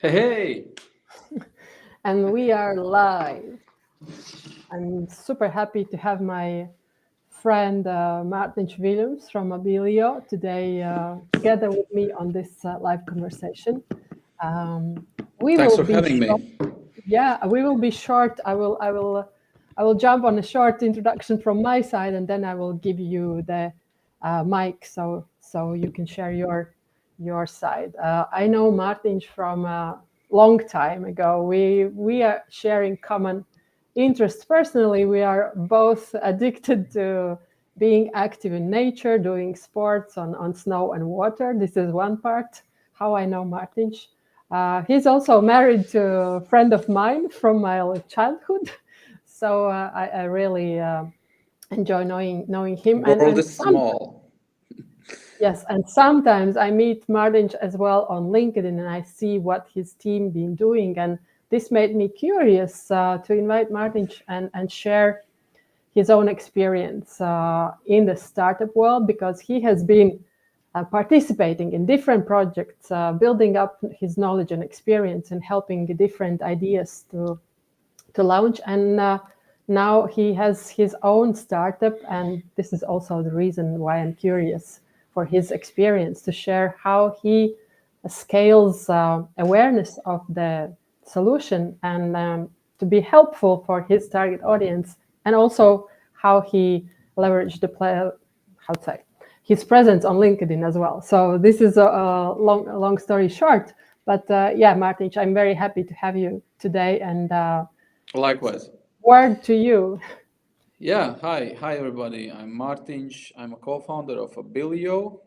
Hey, And we are live. I'm super happy to have my friend Martins Vilums from Abillio today together with me on this live conversation. Um, we thanks will for be having short. me. Yeah, we will be short. I will jump on a short introduction from my side, and then I will give you the mic so you can share your side. I know Martins from a long time ago. We are sharing common interests. Personally, we are both addicted to being active in nature, doing sports on snow and water. This is one part how I know Martins. He's also married to a friend of mine from my childhood, so I really enjoy knowing him. And World and is some small. yes, and sometimes I meet Martin as well on LinkedIn, and I see what his team been doing, and this made me curious to invite Martin and share his own experience in the startup world because he has been participating in different projects, building up his knowledge and experience, and helping different ideas to launch. And now he has his own startup, and this is also the reason why I'm curious for his experience to share how he scales awareness of the solution and to be helpful for his target audience, and also how he leveraged the how to say his presence on LinkedIn as well. So this is a long story short, but yeah, Martin, I'm very happy to have you today, and Likewise. word to you. Yeah, hi everybody. I'm Martins. I'm a co-founder of Abillio.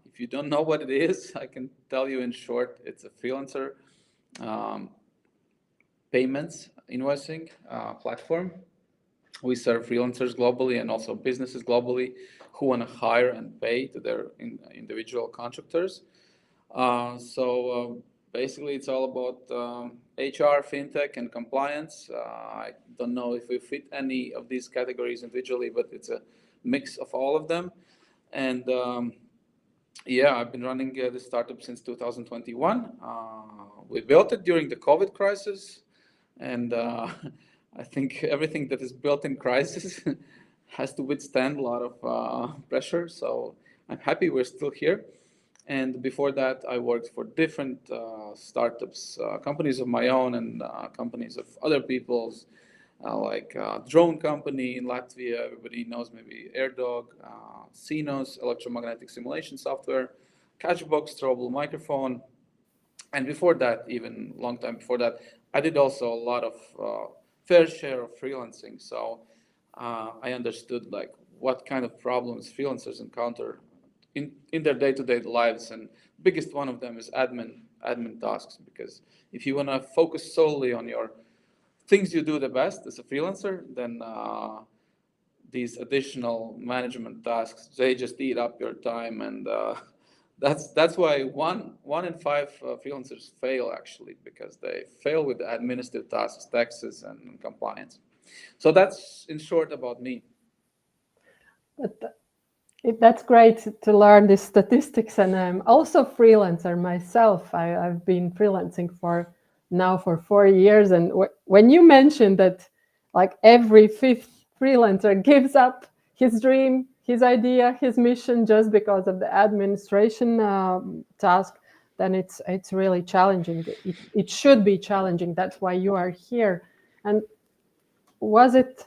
If you don't know what it is, I can tell you in short. It's a freelancer um, payments invoicing platform. We serve freelancers globally and also businesses globally who want to hire and pay to their individual contractors. Basically, it's all about HR, fintech, and compliance. I don't know if we fit any of these categories individually, but it's a mix of all of them. And yeah, I've been running this startup since 2021. We built it during the COVID crisis, and I think everything that is built in crisis has to withstand a lot of pressure. So I'm happy we're still here. And before that, I worked for different startups, companies of my own and companies of other people's, like drone company in Latvia. Everybody knows maybe AirDog, Sinos, electromagnetic simulation software, Catchbox, throwable microphone. And before that, even long time before that, I did also a lot of fair share of freelancing. So I understood like what kind of problems freelancers encounter in their day-to-day lives, and biggest one of them is admin tasks. Because if you want to focus solely on your things you do the best as a freelancer, then these additional management tasks, they just eat up your time, and that's why one in five freelancers fail actually, because they fail with the administrative tasks, taxes, and compliance. So that's in short about me. But that's great to learn these statistics, and I'm also freelancer myself. I've been freelancing for 4 years, and when you mentioned that, like every fifth freelancer gives up his dream, his idea, his mission just because of the administration task, then it's really challenging. It should be challenging. That's why you are here. And was it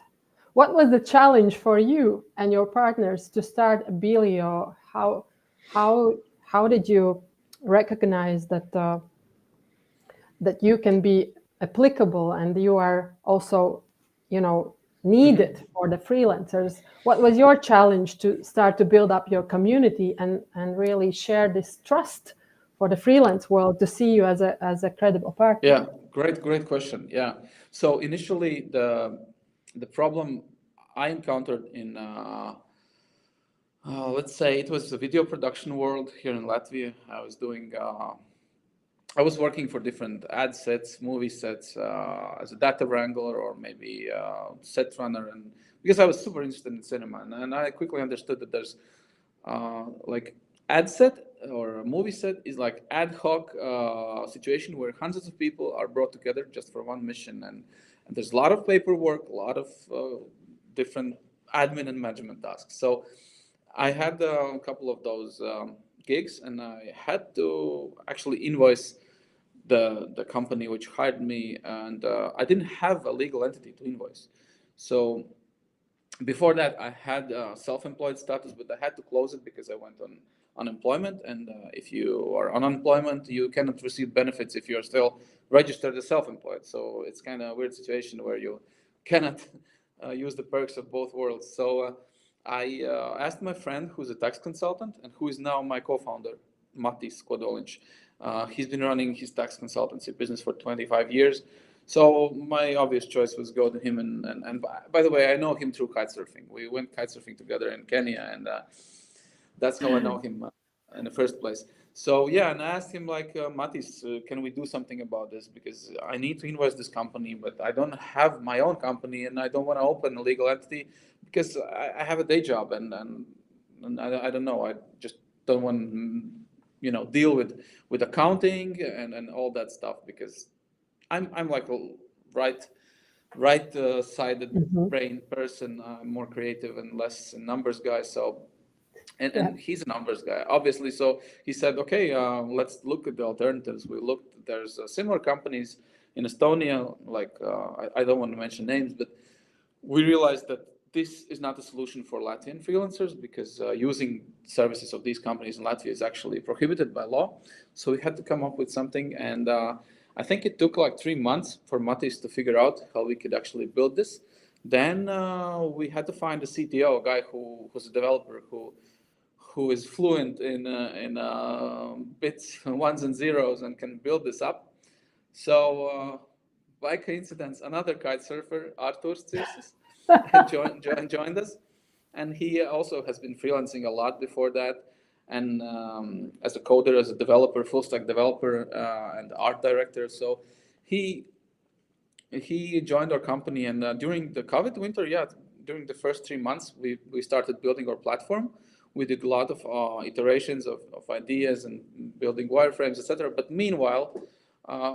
what was the challenge for you and your partners to start Abillio? How did you recognize that you can be applicable and you are also, you know, needed for the freelancers? What was your challenge to start to build up your community and really share this trust for the freelance world to see you as a credible partner? Yeah, great question. Yeah. So initially, the problem I encountered in let's say it was the video production world here in Latvia. I was working for different ad sets, movie sets, as a data wrangler or maybe set runner, and because I was super interested in cinema, and I quickly understood that there's like ad set or a movie set is like ad hoc situation where hundreds of people are brought together just for one mission, and there's a lot of paperwork, a lot of different admin and management tasks. So I had a couple of those gigs, and I had to actually invoice the company which hired me, and I didn't have a legal entity to invoice. So before that, I had self-employed status, but I had to close it because I went on unemployment. And if you are on unemployment, you cannot receive benefits if you're still registered as self-employed. So it's kind of a weird situation where you cannot use the perks of both worlds. So I asked my friend, who's a tax consultant and who is now my co-founder, Martins Vilums. He's been running his tax consultancy business for 25 years. So my obvious choice was go to him, and by the way, I know him through kite surfing. We went kite surfing together in Kenya, and that's how I know him in the first place. So yeah, and I asked him like, Matis, can we do something about this? Because I need to invoice this company, but I don't have my own company, and I don't want to open a legal entity because I have a day job, and I don't know. I just don't want deal with accounting and all that stuff because I'm like a right sided Mhm. brain person. I'm more creative and less a numbers guy. So Yeah. and he's a numbers guy, obviously. So he said, okay, let's look at the alternatives. We looked. There's similar companies in Estonia. Like I don't want to mention names, but we realized that this is not a solution for Latvian freelancers because using services of these companies in Latvia is actually prohibited by law. So we had to come up with something, and I think it took like 3 months for Matis to figure out how we could actually build this. Then we had to find a CTO, a guy who's a developer who is fluent in bits, ones and zeros, and can build this up. So by coincidence, another kite surfer, Artur Cirsis, joined us, and he also has been freelancing a lot before that, and as a coder, as a developer, full stack developer, and art director. So he he joined our company, and during the COVID winter, yeah, during the first 3 months, we started building our platform. We did a lot of iterations of ideas and building wireframes, etc. But meanwhile,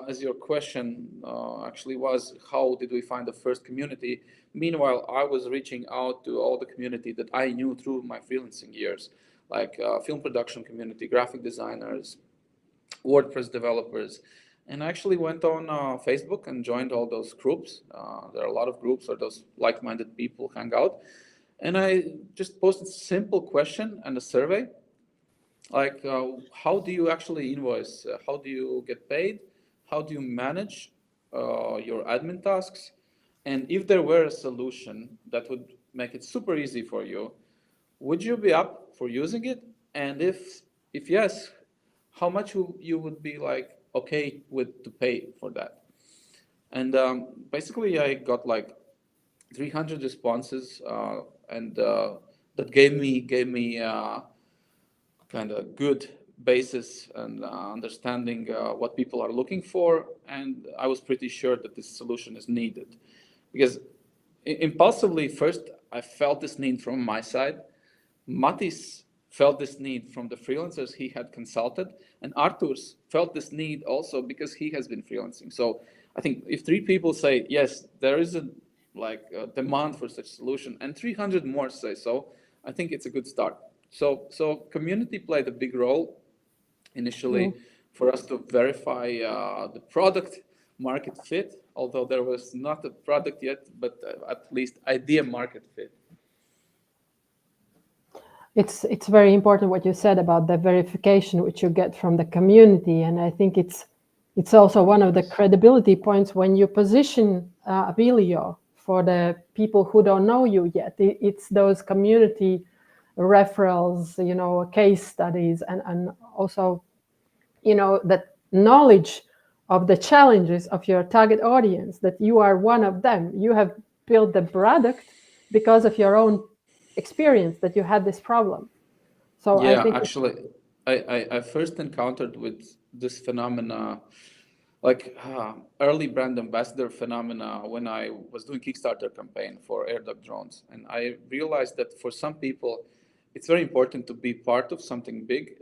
as your question actually was, how did we find the first community? Meanwhile, I was reaching out to all the community that I knew through my freelancing years, like film production community, graphic designers, WordPress developers, and I actually went on Facebook and joined all those groups. There are a lot of groups where those like-minded people hang out, and I just posted a simple question and a survey, like how do you actually invoice? How do you get paid? How do you manage your admin tasks? And if there were a solution that would make it super easy for you, would you be up for using it? And if yes, how much you would be like okay with to pay for that? And basically, I got like 300 responses, and that gave me kind of good basis and understanding what people are looking for. And I was pretty sure that this solution is needed because impulsively, first, I felt this need from my side. Matis felt this need from the freelancers he had consulted, and Arturs felt this need also because he has been freelancing. So I think if three people say yes, there is a demand for such solution, and 300 more say so, I think it's a good start. So community played a big role initially Mm. for us to verify the product market fit, although there was not a product yet, but at least idea market fit. It's very important what you said about the verification which you get from the community, and I think it's also one of the credibility points when you position Abillio for the people who don't know you yet. It's those community referrals, case studies, and also that knowledge of the challenges of your target audience, that you are one of them. You have built the product because of your own experience that you had this problem. So I Yeah, think it's actually, I first encountered with this phenomena, like early brand ambassador phenomena, when I was doing Kickstarter campaign for AirDog drones, and I realized that for some people, it's very important to be part of something big.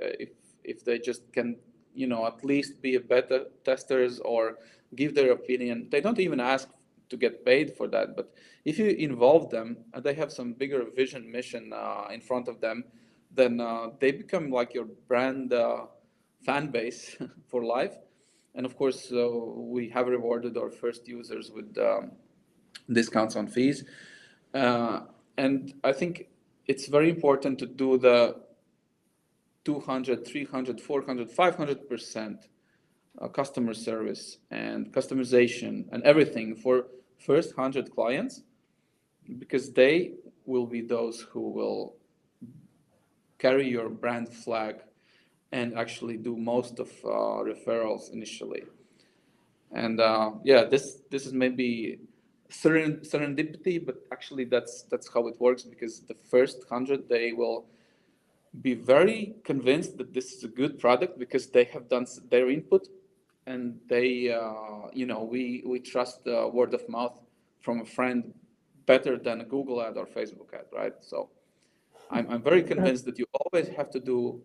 if they just can, at least be a beta testers or give their opinion. They don't even ask to get paid for that, but if you involve them and they have some bigger vision mission in front of them, then they become like your brand fan base for life. And of course, we have rewarded our first users with discounts on fees. Uh, and I think it's very important to do the 200, 300, 400, 500% customer service and customization and everything for first 100 clients, because they will be those who will carry your brand flag and actually do most of referrals initially. And yeah, this is maybe serendipity, but actually that's how it works, because the first 100, they will be very convinced that this is a good product because they have done their input, and they we trust the word of mouth from a friend better than a Google ad or Facebook ad, right? So I'm very convinced that you always have to do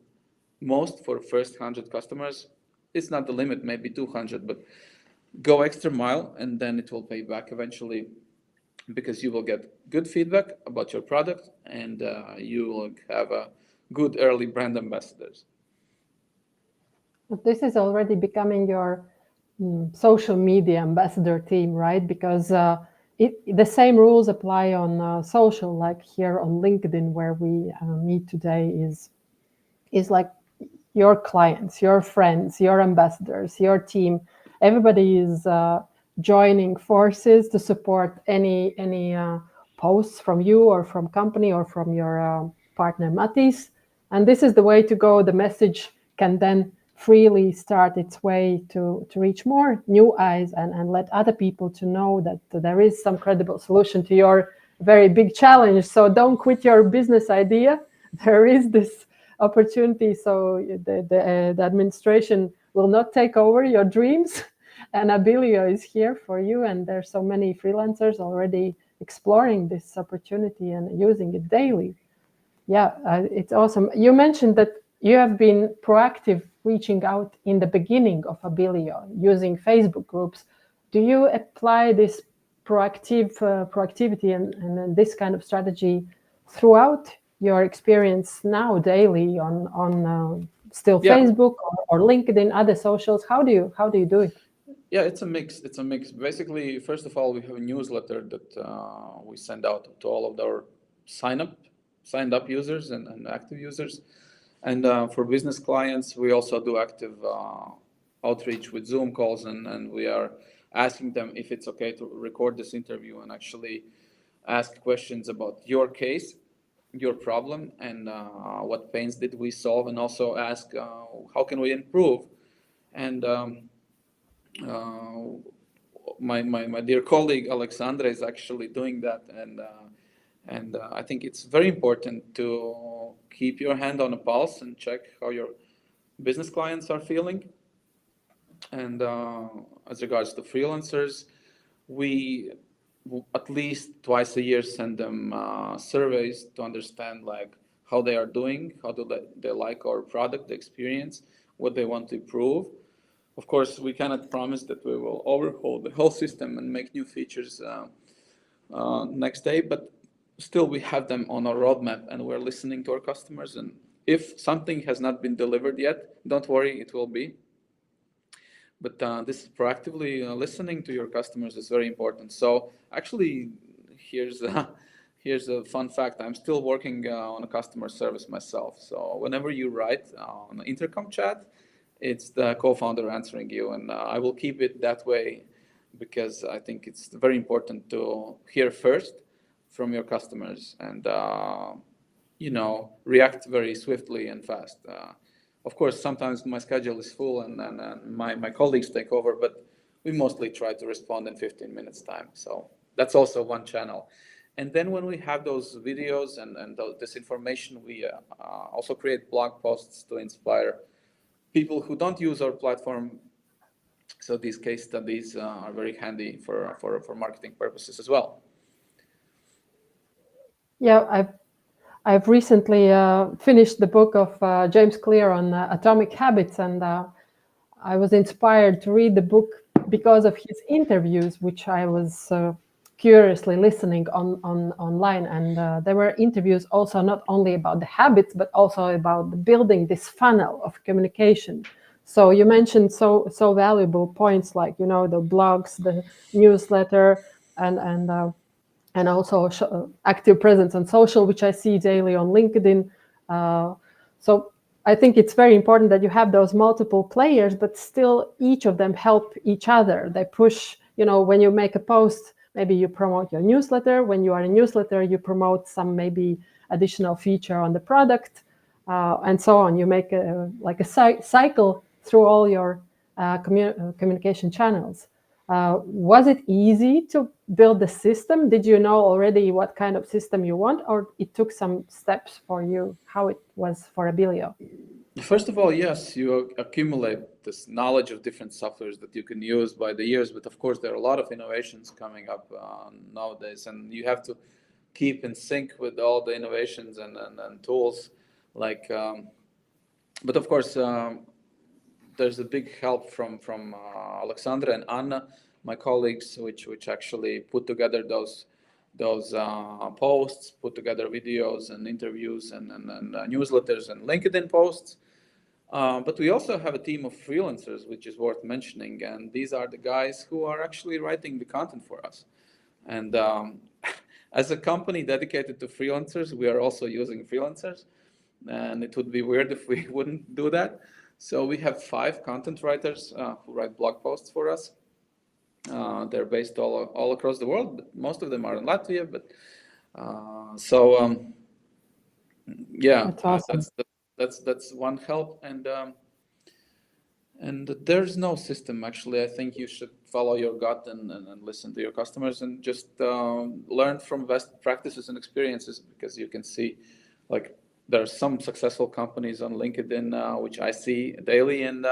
most for first 100 customers. It's not the limit, maybe 200, but go extra mile, and then it will pay back eventually, because you will get good feedback about your product, and you will have a good early brand ambassadors. But this is already becoming your social media ambassador team, right? Because the same rules apply on social, like here on LinkedIn, where we meet today, is like your clients, your friends, your ambassadors, your team. Everybody is joining forces to support any posts from you or from company or from your partner Martins. And this is the way to go. The message can then freely start its way to reach more new eyes and let other people to know that there is some credible solution to your very big challenge. So don't quit your business idea. There is this opportunity, so the administration will not take over your dreams, and Abillio is here for you, and there's so many freelancers already exploring this opportunity and using it daily. Yeah, it's awesome. You mentioned that you have been proactive reaching out in the beginning of Abillio using Facebook groups. Do you apply this proactivity and this kind of strategy throughout your experience now daily on still Facebook or LinkedIn, other socials? How do you do it? Yeah, it's a mix. Basically, first of all, we have a newsletter that we send out to all of our signed up users and active users. And for business clients, we also do active outreach with Zoom calls, and we are asking them if it's okay to record this interview and actually ask questions about your case, your problem, and what pains did we solve, and also ask how can we improve. And my dear colleague Alexandra is actually doing that, and I think it's very important to keep your hand on a pulse and check how your business clients are feeling. And as regards to freelancers, we at least twice a year send them surveys to understand like how they are doing, how do they like our product, the experience, what they want to improve. Of course, we cannot promise that we will overhaul the whole system and make new features next day, but still we have them on our roadmap, and we're listening to our customers. And if something has not been delivered yet, don't worry, it will be. But this proactively listening to your customers is very important. So actually, here's a fun fact. I'm still working on a customer service myself. So whenever you write on the intercom chat, it's the co-founder answering you, and I will keep it that way, because I think it's very important to hear first from your customers and react very swiftly and fast. Of course, sometimes my schedule is full and my colleagues take over, but we mostly try to respond in 15 minutes time. So that's also one channel. And then when we have those videos and this information, we also create blog posts to inspire people who don't use our platform. So these case studies are very handy for marketing purposes as well. Yeah, I've recently finished the book of James Clear on atomic habits, and I was inspired to read the book because of his interviews, which I was curiously listening online. And there were interviews also not only about the habits, but also about building this funnel of communication. So you mentioned so valuable points like, you know, the blogs, the newsletter, and also active presence on social, which I see daily on LinkedIn. So I think it's very important that you have those multiple players, but still each of them help each other. They push, you know, when you make a post, maybe you promote your newsletter. When you are a newsletter, you promote some maybe additional feature on the product, and so on. You make a cycle through all your communication channels. Was it easy to build the system? Did you know already what kind of system you want, or it took some steps for you, how it was for Abillio? First of all, yes, you accumulate this knowledge of different softwares that you can use by the years, but of course there are a lot of innovations coming up nowadays, and you have to keep in sync with all the innovations and tools. Like, but of course, there's a big help from Alexandra and Anna, my colleagues, which actually put together those posts, put together videos and interviews and newsletters and LinkedIn posts. But we also have a team of freelancers, which is worth mentioning, and these are the guys who are actually writing the content for us. And as a company dedicated to freelancers, we are also using freelancers, and it would be weird if we wouldn't do that. So we have 5 content writers who write blog posts for us. They're based all across the world, but most of them are in Latvia. But yeah, That's awesome. that's one help. And there's no system, actually. I think you should follow your gut and listen to your customers and just learn from best practices and experiences, because you can see, like, there are some successful companies on LinkedIn, which I see daily, and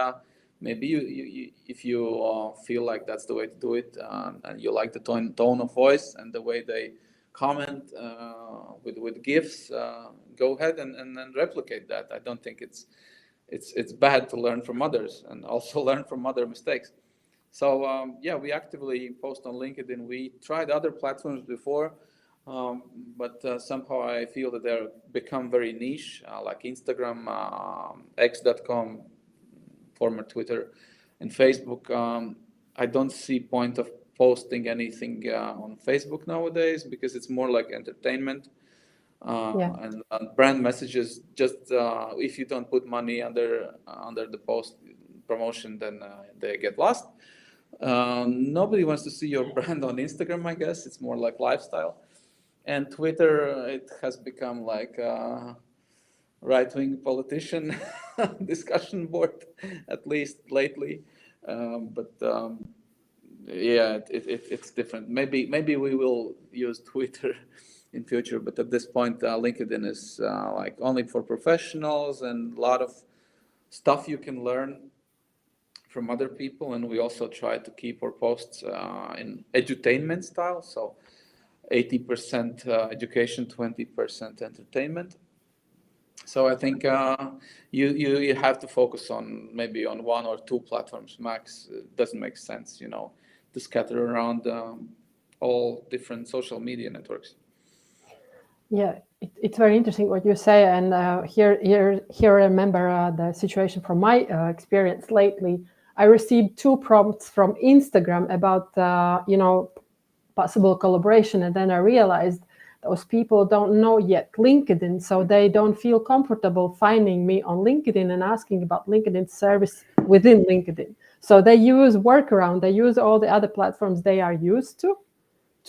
maybe if you feel like that's the way to do it, and you like the tone of voice and the way they comment with GIFs, go ahead and replicate that. I don't think it's bad to learn from others and also learn from other mistakes. So yeah, we actively post on LinkedIn. We tried other platforms before, but somehow I feel that they're become very niche, like Instagram, X.com, former Twitter, and Facebook. I don't see point of posting anything on Facebook nowadays, because it's more like entertainment. Yeah. And brand messages, just if you don't put money under the post promotion, then they get lost. Nobody wants to see your brand on Instagram, I guess. It's more like lifestyle. And Twitter, it has become like a right-wing politician discussion board, at least lately. But yeah, it's different. Maybe we will use Twitter in future, but at this point, LinkedIn is like only for professionals, and a lot of stuff you can learn from other people. And we also try to keep our posts in edutainment style, so 80% education, 20% entertainment. So I think you have to focus on maybe on 1 or 2 platforms max. It doesn't make sense, to scatter around all different social media networks. Yeah, it's very interesting what you say, and here I remember the situation from my experience lately. I received 2 prompts from Instagram about possible collaboration, and then I realized those people don't know yet LinkedIn, so they don't feel comfortable finding me on LinkedIn and asking about LinkedIn service within LinkedIn. So they use workaround. They use all the other platforms they are used to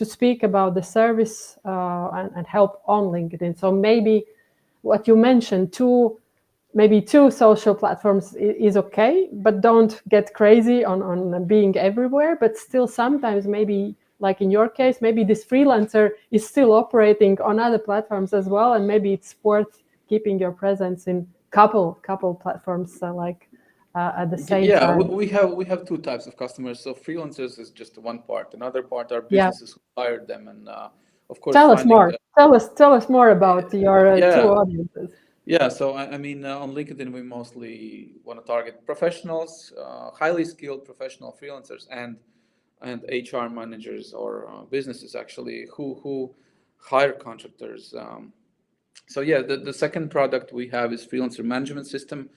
speak about the service and help on LinkedIn. So maybe what you mentioned, 2 social platforms is okay, but don't get crazy on being everywhere. But still, sometimes maybe, like in your case, maybe this freelancer is still operating on other platforms as well, and maybe it's worth keeping your presence in couple platforms at the same time. We have 2 types of customers. So freelancers is just one part. Another part are Yeah. businesses who hired them, and of course, Tell us finding more. the Tell us more about your two yeah. audiences. Yeah, so I mean, on LinkedIn, we mostly want to target professionals, highly skilled professional freelancers, and HR managers or businesses actually who hire contractors. So yeah, the second product we have is freelancer management system,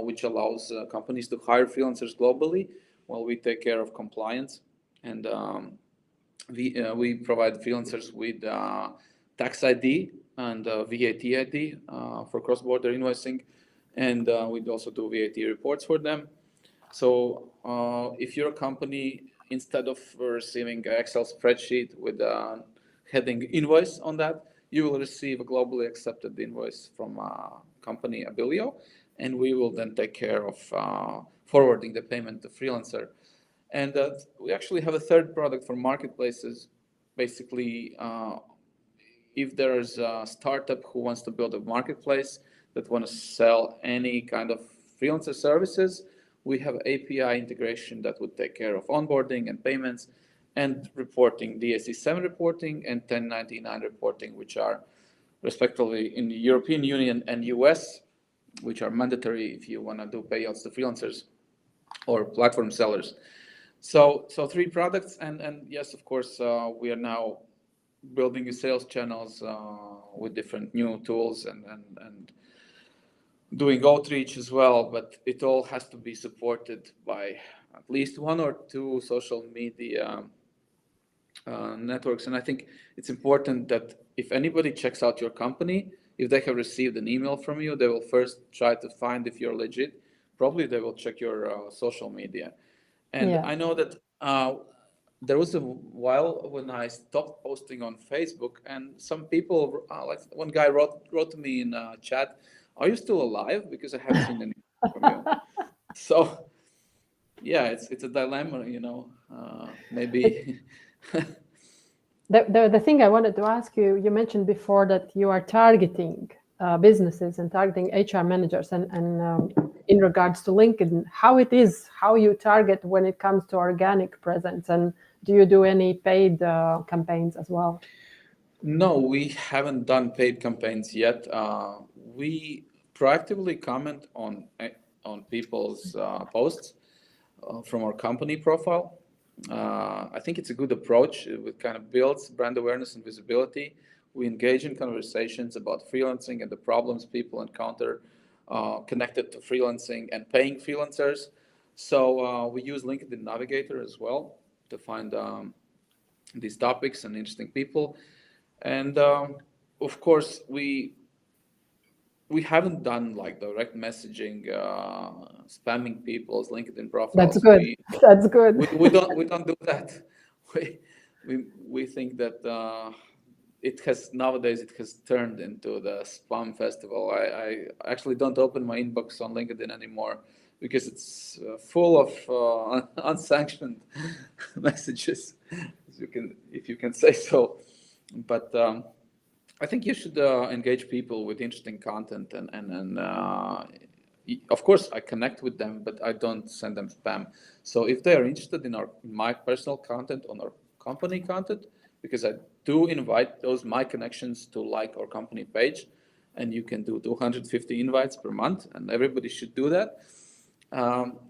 which allows companies to hire freelancers globally while we take care of compliance. And we provide freelancers with tax ID and VAT ID for cross-border invoicing, and we also do VAT reports for them. So if you're a company, instead of receiving an Excel spreadsheet with a heading invoice on that, you will receive a globally accepted invoice from company Abillio, and we will then take care of forwarding the payment to freelancer. And we actually have a third product for marketplaces. Basically, if there's a startup who wants to build a marketplace that want to sell any kind of freelancer services, we have API integration that would take care of onboarding and payments and reporting, DSC7 reporting and 1099 reporting, which are respectively in the European Union and US, which are mandatory if you want to do payouts to freelancers or platform sellers. So three products, and yes, of course, we are now building sales channels with different new tools and doing outreach as well. But it all has to be supported by at least one or two social media networks. And I think it's important that if anybody checks out your company, if they have received an email from you, they will first try to find if you're legit. Probably they will check your social media. And Yeah. I know that there was a while when I stopped posting on Facebook, and some people, like one guy wrote to me in chat, "Are you still alive? Because I haven't seen anything from you." So yeah, it's a dilemma, you know. Maybe The thing I wanted to ask you, you mentioned before that you are targeting businesses and targeting HR managers, and in regards to LinkedIn, how you target when it comes to organic presence, and do you do any paid campaigns as well? no, we haven't done paid campaigns yet. We proactively comment on people's posts from our company profile. I think it's a good approach. It kind of builds brand awareness and visibility. We engage in conversations about freelancing and the problems people encounter connected to freelancing and paying freelancers. So we use LinkedIn Navigator as well to find these topics and interesting people. And of course, we haven't done like direct messaging, spamming people's LinkedIn That's profiles. good. That's good. We don't do that. We we think that it has nowadays it has turned into the spam festival. I actually don't open my inbox on LinkedIn anymore because it's full of unsanctioned messages, if you can say so. But I think you should engage people with interesting content, and of course I connect with them, but I don't send them spam. So if they are interested in my personal content on our company content, because I do invite those my connections to like our company page, and you can do 250 invites per month, and everybody should do that.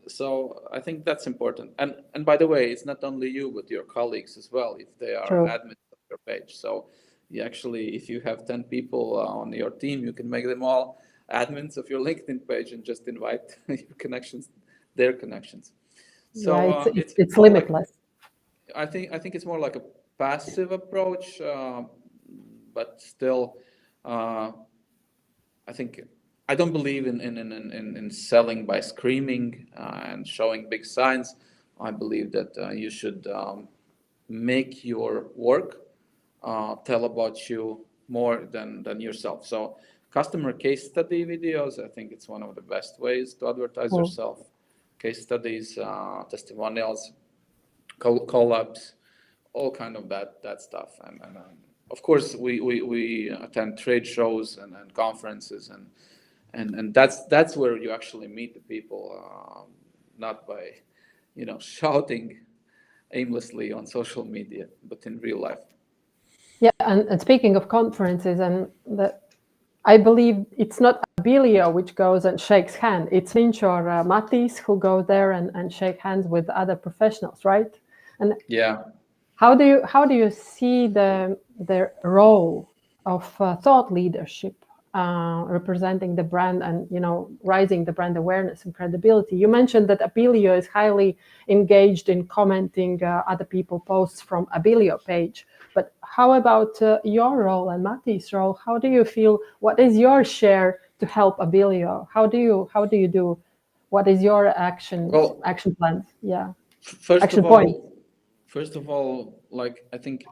So I think that's important. And by the way, it's not only you, but your colleagues as well, if they are True. admins of your page. So you actually, if you have 10 people on your team, you can make them all admins of your LinkedIn page and just invite your connections, their connections. Yeah, So it's more like, limitless. I think it's more like a passive approach, but still, uh, I think I don't believe in selling by screaming and showing big signs. I believe that you should make your work tell about you more than yourself. So customer case study videos, I think it's one of the best ways to advertise Mm. yourself. Case studies, testimonials, collabs, all kind of that stuff. And of course, we attend trade shows and conferences, and that's where you actually meet the people, not by shouting aimlessly on social media, but in real life. Yeah, and speaking of conferences, I believe it's not Abillio which goes and shakes hand. It's Finch or Mattis who go there and shake hands with other professionals, right? And Yeah. how do you see the role of thought leadership representing the brand and rising the brand awareness and credibility? You mentioned that Abillio is highly engaged in commenting other people's posts from Abillio page, but how about your role and Matti's role? How do you feel? What is your share to help Abillio? How do you do? What is your action Well, plan? Yeah, first action of point. all, like I think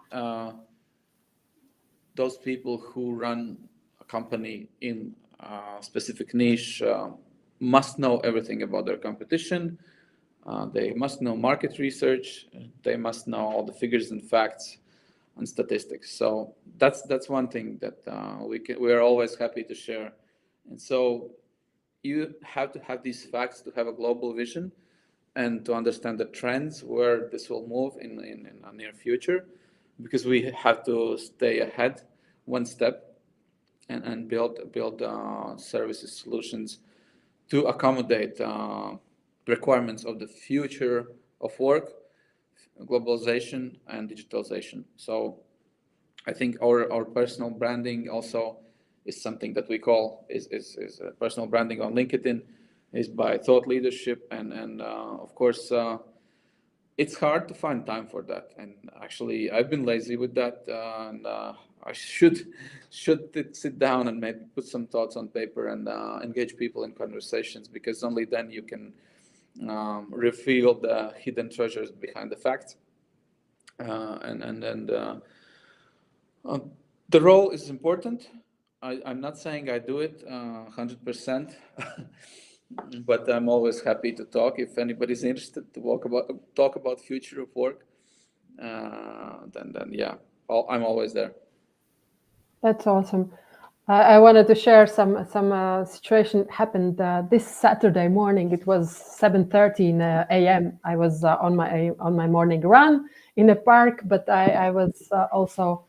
those people who run a company in a specific niche must know everything about their competition. They must know market research. They must know all the figures and facts and statistics. So that's one thing that we are always happy to share. And so you have to have these facts to have a global vision and to understand the trends where this will move in a near future, because we have to stay ahead one step and build services solutions to accommodate requirements of the future of work, globalization and digitalization. So I think our personal branding also is something that we call is personal branding on LinkedIn, is by thought leadership, and of course it's hard to find time for that. And actually I've been lazy with that, and I should sit down and maybe put some thoughts on paper and engage people in conversations, because only then you can reveal the hidden treasures behind the facts. Uh, the role is important. I'm not saying I do it 100%, but I'm always happy to talk. If anybody's interested to talk about future of work, then yeah, I'm always there. That's awesome. I wanted to share some situation happened this Saturday morning. It was 7:30 a.m. I was on my morning run in a park, but I was also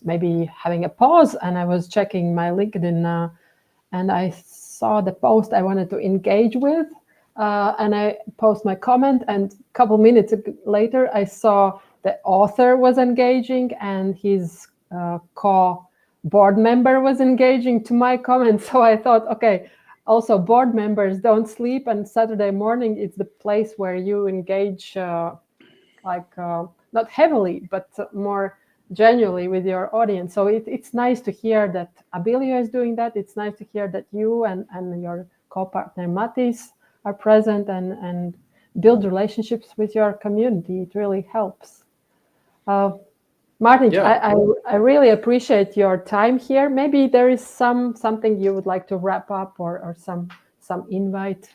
maybe having a pause, and I was checking my LinkedIn, and I saw the post I wanted to engage with, and I post my comment, and a couple minutes later I saw the author was engaging and his board member was engaging to my comment. So I thought, okay, also board members don't sleep, and Saturday morning it's the place where you engage not heavily but more genuinely with your audience. So it's nice to hear that Abillio is doing that. It's nice to hear that you and your co-partner Mattis are present and build relationships with your community. It really helps. Martin, Yeah. I really appreciate your time here. Maybe there is something you would like to wrap up, or some invite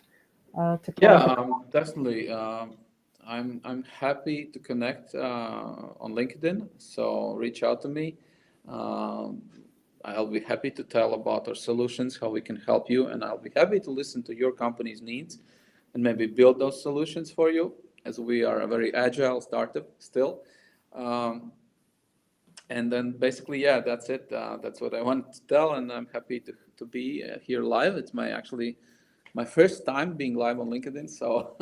to close. Yeah, definitely. I'm happy to connect on LinkedIn, so reach out to me. Um, I'll be happy to tell about our solutions, how we can help you, and I'll be happy to listen to your company's needs and maybe build those solutions for you, as we are a very agile startup still. Um, and then basically, yeah, that's it. That's what I want to tell, and I'm happy to be here live. It's my first time being live on LinkedIn, so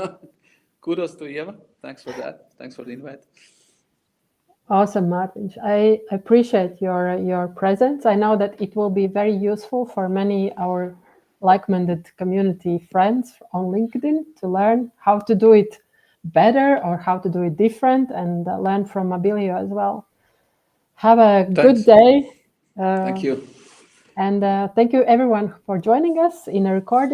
kudos to Eva. Thanks for that. Thanks for the invite. Awesome, Martin. I appreciate your presence. I know that it will be very useful for many our like-minded community friends on LinkedIn to learn how to do it better or how to do it different, and learn from Abillio as well. Have a good Thanks. day. Thank you. And thank you everyone for joining us in a recording.